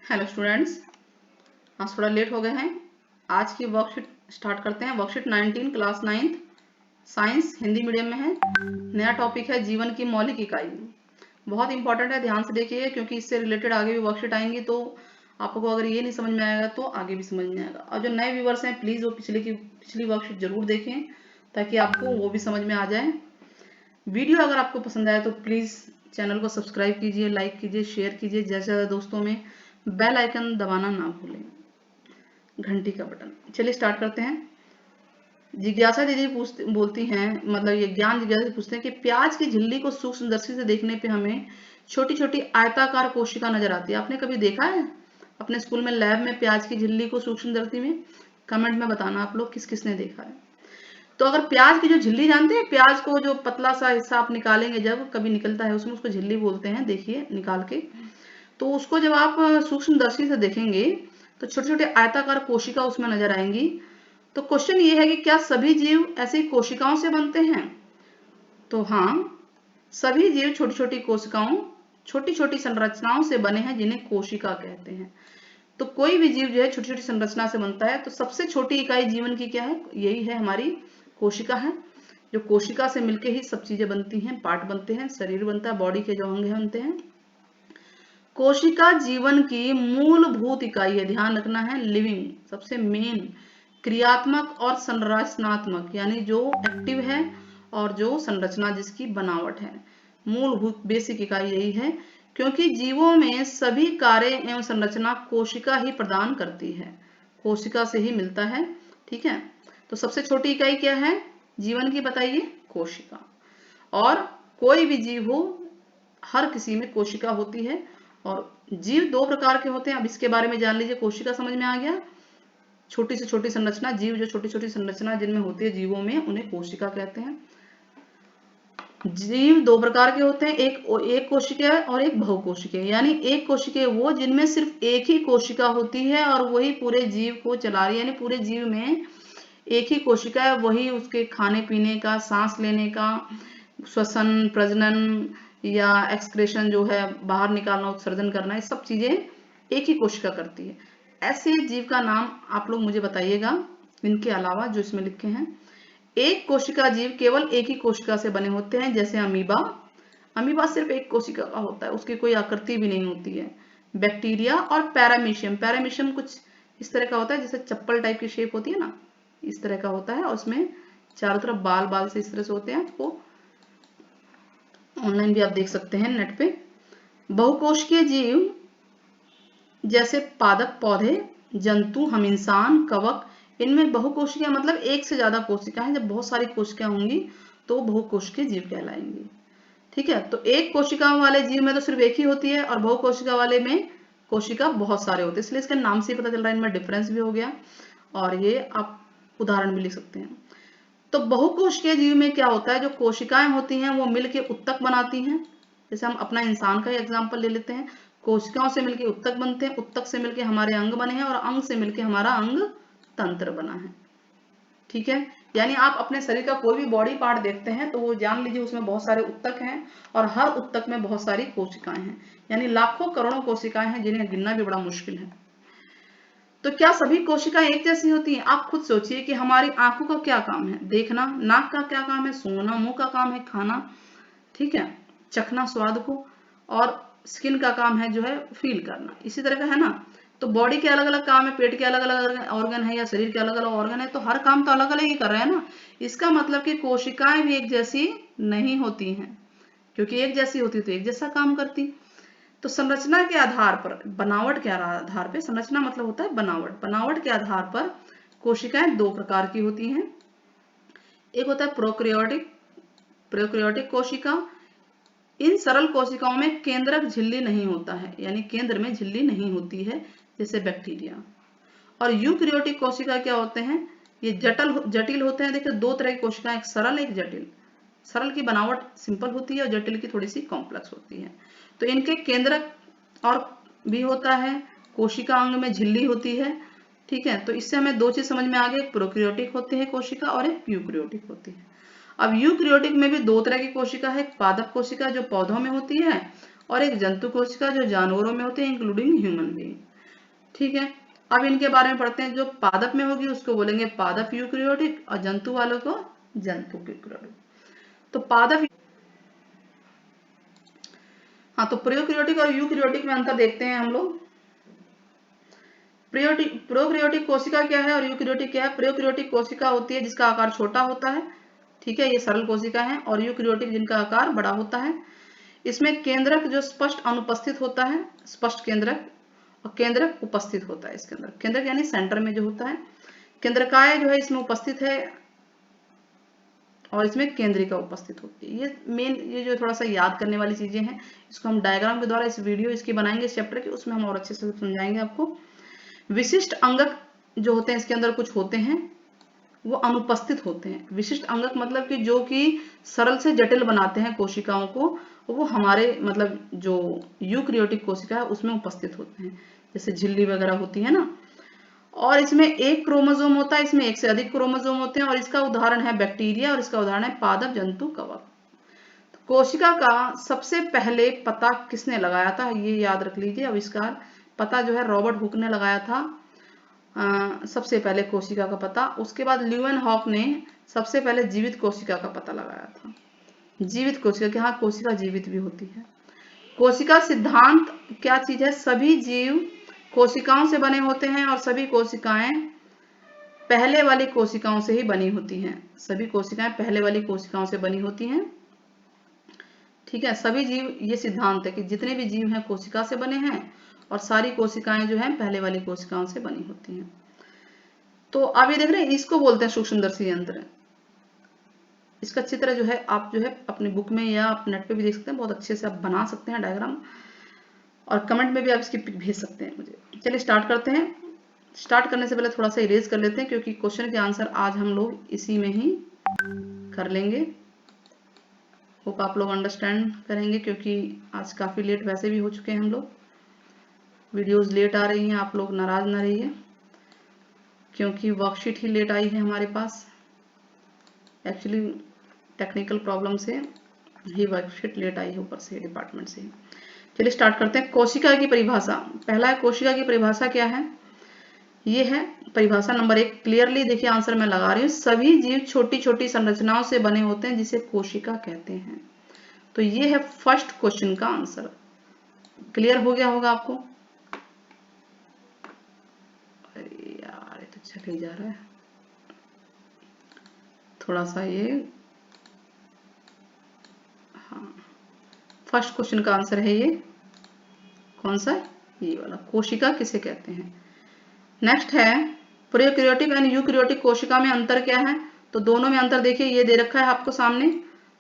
Hello students, आज थोड़ा late हो गए हैं। आज की वर्कशीट स्टार्ट करते हैं। Worksheet 19 class 9th science Hindi medium में है। नया टॉपिक है जीवन की मौलिक इकाई। बहुत इंपॉर्टेंट है, ध्यान से देखिए क्योंकि इससे रिलेटेड आगे भी वर्कशीट आएंगी तो आपको अगर ये नहीं समझ में आएगा तो आगे भी समझ में आएगा। और जो नए व्यूवर्स हैं प्लीज़ वो पिछली वर्कशीट जरूर देखें ताकि आपको वो भी समझ में आ जाए। वीडियो अगर आपको पसंद आए तो प्लीज़ चैनल को सब्सक्राइब कीजिए, लाइक कीजिए, शेयर कीजिए ज़्यादा से ज़्यादा दोस्तों में। बेल आइकन दबाना ना भूलें, घंटी का बटन। चलिए स्टार्ट करते हैं। जिज्ञासा दीदी बोलती हैं, मतलब ये ज्ञान जिज्ञासा से पूछते हैं कि प्याज की झिल्ली को सूक्ष्मदर्शी से देखने पे हमें छोटी छोटी आयताकार कोशिका नजर आती है। आपने कभी देखा है अपने स्कूल में लैब में प्याज की झिल्ली को सूक्ष्मदर्शी में? कमेंट में बताना आप लोग किस किस ने देखा है। तो अगर प्याज की जो झिल्ली जानते हैं, प्याज को जो पतला सा हिस्सा आप निकालेंगे जब कभी निकलता है उसमें, उसको झिल्ली बोलते हैं। देखिए निकाल के, तो उसको जब आप सूक्ष्मदर्शी से देखेंगे तो छोटे छोटे आयताकार कोशिका उसमें नजर आएंगी। तो क्वेश्चन ये है कि क्या सभी जीव ऐसी कोशिकाओं से बनते हैं? तो हाँ, सभी जीव छोटी छोटी कोशिकाओं, छोटी छोटी संरचनाओं से बने हैं जिन्हें कोशिका कहते हैं। तो कोई भी जीव जो है छोटी छोटी संरचना से बनता है। तो सबसे छोटी इकाई जीवन की क्या है? यही है, हमारी कोशिका है। जो कोशिका से मिलके ही सब चीजें बनती हैं, पार्ट बनते हैं, शरीर बनता है, बॉडी के जो अंग बनते हैं। कोशिका जीवन की मूलभूत इकाई है, ध्यान रखना है। लिविंग सबसे मेन, क्रियात्मक और संरचनात्मक, यानी जो एक्टिव है और जो संरचना जिसकी बनावट है। मूलभूत बेसिक इकाई यही है, क्योंकि जीवों में सभी कार्य एवं संरचना कोशिका ही प्रदान करती है, कोशिका से ही मिलता है। ठीक है, तो सबसे छोटी इकाई क्या है जीवन की? बताइए, कोशिका। और कोई भी जीव हो, हर किसी में कोशिका होती है। और जीव दो प्रकार के होते हैं, अब इसके बारे में जान लीजिए। कोशिका समझ में आ गया, छोटी से छोटी संरचना, जीव जो छोटी छोटी संरचना जिनमें होती है जीवों में, उन्हें कोशिका कहते हैं। जीव दो प्रकार के होते हैं, एक कोशिकीय और एक बहुकोशिकीय। यानी एक कोशिकीय वो जिनमें सिर्फ एक ही कोशिका होती है और वही पूरे जीव को चला रही है। यानी पूरे जीव में एक ही कोशिका है, वही उसके खाने पीने का, सांस लेने का, श्वसन, प्रजनन या एक्सक्रेशन जो है बाहर निकालना, उत्सर्जन करना, ये सब चीजें एक ही कोशिका करती है। ऐसे जीव का नाम आप लोग मुझे बताइएगा, इनके अलावा जो इसमें लिखे हैं। एक कोशिका जीव केवल एक ही कोशिका से बने होते हैं, जैसे अमीबा। अमीबा सिर्फ एक कोशिका का होता है, उसकी कोई आकृति भी नहीं होती है। बैक्टीरिया और पैरामीशियम, पैरामीशियम कुछ इस तरह का होता है, जैसे चप्पल टाइप की शेप होती है ना, इस तरह का होता है और उसमें चारों तरफ बाल बाल से इस तरह से होते हैं। आपको ऑनलाइन भी आप देख सकते हैं नेट पे। बहुकोशिकीय जीव जैसे पादप पौधे, जंतु, हम इंसान, कवक, इनमें बहुकोशिकीय मतलब एक से ज्यादा कोशिका है। जब बहुत सारी कोशिकाएं होंगी तो बहुकोशिकीय जीव कहलाएंगी। ठीक है, तो एक कोशिका वाले जीव में तो सिर्फ एक ही होती है और बहुकोशिका वाले में कोशिका बहुत सारे होते हैं, इसलिए इसके नाम से ही पता चल रहा है, इनमें डिफरेंस भी हो गया। और ये आप उदाहरण भी लिख सकते हैं। तो बहुकोशिकीय जीव में क्या होता है, जो कोशिकाएं होती हैं वो मिलके उत्तक बनाती हैं। जैसे हम अपना इंसान का ही एग्जांपल ले लेते हैं, कोशिकाओं से मिलके उत्तक बनते हैं, उत्तक से मिलके हमारे अंग बने हैं और अंग से मिलके हमारा अंग तंत्र बना है। ठीक है, यानी आप अपने शरीर का कोई भी बॉडी पार्ट देखते हैं तो वो जान लीजिए उसमें बहुत सारे उत्तक हैं और हर उत्तक में बहुत सारी कोशिकाएं हैं, यानी लाखों करोड़ों कोशिकाएं हैं जिन्हें गिनना भी बड़ा मुश्किल है। तो क्या सभी कोशिकाएं एक जैसी होती हैं? आप खुद सोचिए कि हमारी आंखों का क्या काम है? देखना। नाक का क्या काम है? सूंघना। मुंह का काम है खाना, ठीक है, चखना स्वाद को। और स्किन का काम है जो है फील करना, इसी तरह का है ना। तो बॉडी के अलग अलग काम है, पेट के अलग अलग ऑर्गन है या शरीर के अलग अलग ऑर्गन है, तो हर काम तो अलग अलग ही कर रहे हैं ना। इसका मतलब कि कोशिकाएं भी एक जैसी नहीं होती हैं, क्योंकि एक जैसी होती तो एक जैसा काम करती। तो संरचना के आधार पर, बनावट के आधार पर, संरचना मतलब होता है बनावट, बनावट के आधार पर कोशिकाएं दो प्रकार की होती हैं। एक होता है प्रोकैरियोटिक, प्रोकैरियोटिक कोशिका। इन सरल कोशिकाओं में केंद्रक झिल्ली नहीं होता है, यानी केंद्र में झिल्ली नहीं होती है, जैसे बैक्टीरिया। और यूकैरियोटिक कोशिका क्या होते हैं? ये जटिल होते हैं। देखिए दो तरह की कोशिकाएं, एक सरल एक जटिल। सरल की बनावट सिंपल होती है और जटिल की थोड़ी सी कॉम्प्लेक्स होती है। तो इनके केंद्रक और भी होता है, कोशिका अंग में झिल्ली होती है। ठीक है, तो इससे हमें दो चीज समझ में आ गई, एक प्रोकैरियोटिक होती है कोशिका और एक यूकैरियोटिक होती है। अब यूकैरियोटिक में भी दो तरह की कोशिका है, एक पादप कोशिका जो पौधों में होती है और एक जंतु कोशिका जो जानवरों में होती है, इंक्लूडिंग ह्यूमन बीइंग। ठीक है, अब इनके बारे में पढ़ते हैं। जो पादप में होगी उसको बोलेंगे पादप यूकेरियोटिक और जंतु वालों को जंतु यूकेरियोटिक। तो पादप, हाँ, तो प्रोकैरियोटिक और यूकेरियोटिक में अंतर देखते हैं हम लोग। प्रोकैरियोटिक कोशिका क्या है और यूकेरियोटिक क्या है? प्रोकैरियोटिक कोशिका होती है जिसका आकार छोटा होता है, ठीक है, ये सरल कोशिका है, और यूकेरियोटिक जिनका आकार बड़ा होता है। इसमें केंद्रक जो स्पष्ट अनुपस्थित होता है, स्पष्ट केंद्रक, और केंद्रक उपस्थित होता है इसके अंदर। केंद्रक यानी सेंटर में जो होता है, केंद्रकाय जो है इसमें उपस्थित है और इसमें केंद्रिका उपस्थित होती है। ये मेन, ये जो थोड़ा सा याद करने वाली चीजें हैं, इसको हम डायग्राम के द्वारा इस वीडियो इसकी बनाएंगे इस चैप्टर की, उसमें हम और अच्छे से समझाएंगे आपको। विशिष्ट अंगक जो होते हैं इसके अंदर कुछ होते हैं वो अनुपस्थित होते हैं। विशिष्ट अंगक मतलब कि जो कि सरल से जटिल बनाते हैं कोशिकाओं को, वो हमारे मतलब जो यूकेरियोटिक कोशिका है उसमें उपस्थित होते हैं, जैसे झिल्ली वगैरह होती है ना। और इसमें एक क्रोमोसोम होता है, इसमें एक से अधिक क्रोमोसोम होते हैं, और इसका उदाहरण है बैक्टीरिया और इसका उदाहरण है पादप, जंतु, कवक। तो कोशिका का सबसे पहले पता किसने लगाया था, ये याद रख लीजिए। आविष्कार पता जो है रॉबर्ट हुक ने लगाया था, सबसे पहले कोशिका का पता। उसके बाद ल्यूवेनहॉक ने सबसे पहले जीवित कोशिका का पता लगाया था। जीवित कोशिका कि हाँ, कोशिका जीवित भी होती है। कोशिका सिद्धांत क्या चीज है? सभी जीव कोशिकाओं से बने होते हैं और सभी कोशिकाएं पहले वाली कोशिकाओं से ही बनी होती हैं। सभी कोशिकाएं पहले वाली कोशिकाओं से बनी होती हैं, ठीक है। सभी जीव, ये सिद्धांत है कि जितने भी जीव हैं कोशिका से बने हैं और सारी कोशिकाएं जो हैं पहले वाली कोशिकाओं से बनी होती हैं। तो आप ये देख रहे हैं, इसको बोलते हैं सूक्ष्मदर्शी यंत्र। इसका चित्र जो है आप जो है अपनी बुक में या आप नेट पे भी देख सकते हैं, बहुत अच्छे से आप बना सकते हैं डायग्राम, और कमेंट में भी आप इसकी पिक भेज सकते हैं मुझे। चलिए स्टार्ट करते हैं। स्टार्ट करने से पहले थोड़ा सा इरेज कर लेते हैं, क्योंकि क्वेश्चन के आंसर आज हम लोग इसी में ही कर लेंगे। होप आप लोग अंडरस्टैंड करेंगे, क्योंकि आज काफ़ी लेट वैसे भी हो चुके हैं हम लोग, वीडियोस लेट आ रही हैं, आप लोग नाराज ना रहिए, क्योंकि वर्कशीट ही लेट आई है हमारे पास। एक्चुअली टेक्निकल प्रॉब्लम से ही वर्कशीट लेट आई है, ऊपर से डिपार्टमेंट से। चलिए स्टार्ट करते हैं। कोशिका की परिभाषा, पहला है कोशिका की परिभाषा क्या है? ये है परिभाषा नंबर 1। क्लियरली देखिए, आंसर मैं लगा रही हूँ। सभी जीव छोटी छोटी संरचनाओं से बने होते हैं जिसे कोशिका कहते हैं। तो ये है फर्स्ट क्वेश्चन का आंसर। क्लियर हो गया होगा आपको? अरे यार, ये तो चल ही जा रहा है थोड़ा सा ये। हाँ, फर्स्ट क्वेश्चन का आंसर है ये। कौन सा? ये वाला, कोशिका किसे कहते हैं। नेक्स्ट है प्रोकैरियोटिक एंड यूकेरियोटिक कोशिका में अंतर क्या है? तो दोनों में अंतर देखिए, ये दे रखा है आपको सामने,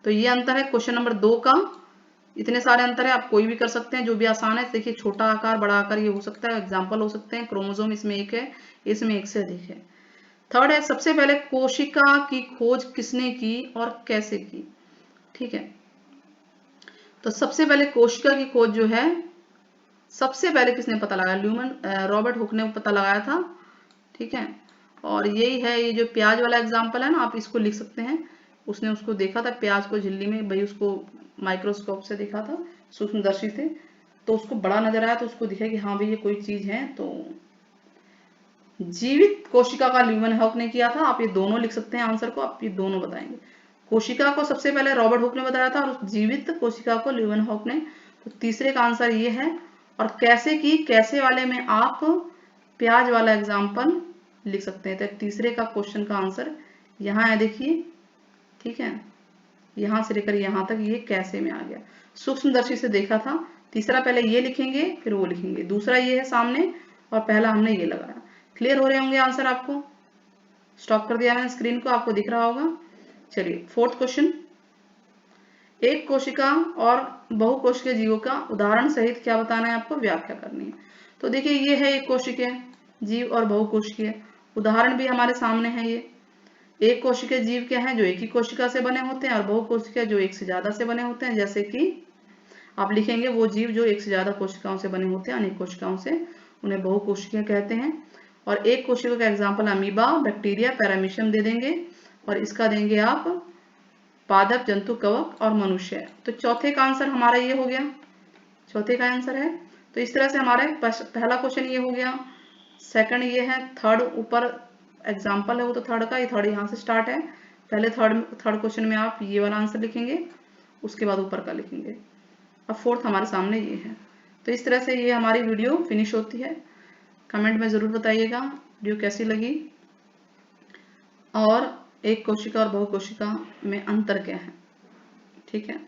तो ये अंतर है क्वेश्चन नंबर 2 का। इतने सारे अंतर है, आप कोई भी कर सकते हैं जो भी आसान है। देखिए, छोटा आकार, बड़ा आकार, ये हो सकता है, एग्जाम्पल हो सकते हैं। क्रोमोसोम इसमें एक है, इसमें एक से अधिक है। थर्ड है, सबसे पहले कोशिका की खोज किसने की और कैसे की? ठीक है, तो सबसे पहले कोशिका की खोज जो है सबसे पहले किसने पता लगाया? रॉबर्ट हुक ने पता लगाया था, ठीक है। और यही है, ये जो प्याज वाला एग्जाम्पल है ना, आप इसको लिख सकते हैं। उसने उसको देखा था प्याज को झिल्ली में, भाई उसको माइक्रोस्कोप से देखा था, सूक्ष्मदर्शी थे, तो उसको बड़ा नजर आया, तो उसको दिखा कि हाँ भाई ये कोई चीज है। तो जीवित कोशिका का ल्यूवेनहॉक ने किया था। आप ये दोनों लिख सकते हैं आंसर को, आप ये दोनों बताएंगे। कोशिका को सबसे पहले रॉबर्ट हुक ने बताया था और जीवित कोशिका को ल्यूवेनहॉक ने। तो तीसरे का आंसर ये है। और कैसे की, कैसे वाले में आप प्याज वाला एग्जाम्पल लिख सकते हैं। तो तीसरे का क्वेश्चन का आंसर यहाँ है, देखिए, ठीक है। यहां से लेकर यहां तक ये कैसे में आ गया, सूक्ष्मदर्शी से देखा था। तीसरा पहले ये लिखेंगे, फिर वो लिखेंगे। दूसरा ये है सामने, और पहला हमने ये लगाया। क्लियर हो रहे होंगे आंसर आपको? स्टॉप कर दिया मैंने स्क्रीन को, आपको दिख रहा होगा। चलिए फोर्थ क्वेश्चन। एक कोशिका और बहुकोशिकीय जीवों का उदाहरण सहित क्या बताना है आपको? व्याख्या करनी है। तो देखिए, ये है एक कोशिकीय जीव और बहुकोशिकीय। उदाहरण भी हमारे सामने है। ये एक कोशिकीय जीव क्या है? जो एक ही कोशिका से बने होते हैं, और बहुकोशिकीय जो एक से ज्यादा से बने होते हैं। जैसे कि आप लिखेंगे वो जीव जो एक से ज्यादा कोशिकाओं से बने होते हैं, अनेक कोशिकाओं से, उन्हें बहुकोशिकीय कहते हैं। और एक कोशिका का एग्जाम्पल अमीबा, बैक्टीरिया, पैरामीशियम दे देंगे, और इसका देंगे आप पादप, जंतु, कवक और मनुष्य। तो चौथे का आंसर हमारा ये हो गया, चौथे का आंसर है। तो इस तरह से हमारा पहला क्वेश्चन ये हो गया। सेकंड ये है थर्ड, ऊपर एग्जाम्पल है वो तो थर्ड का, ये थर्ड यहाँ से स्टार्ट है। पहले थर्ड क्वेश्चन में आप ये वाला आंसर लिखेंगे, उसके बाद ऊपर का लिखेंगे। अब फोर्थ हमारे सामने ये है। तो इस तरह से ये हमारी वीडियो फिनिश होती है। कमेंट में ज़रूर बताइएगा वीडियो कैसी लगी और एक कोशिका और बहुकोशिका में अंतर क्या है। ठीक है।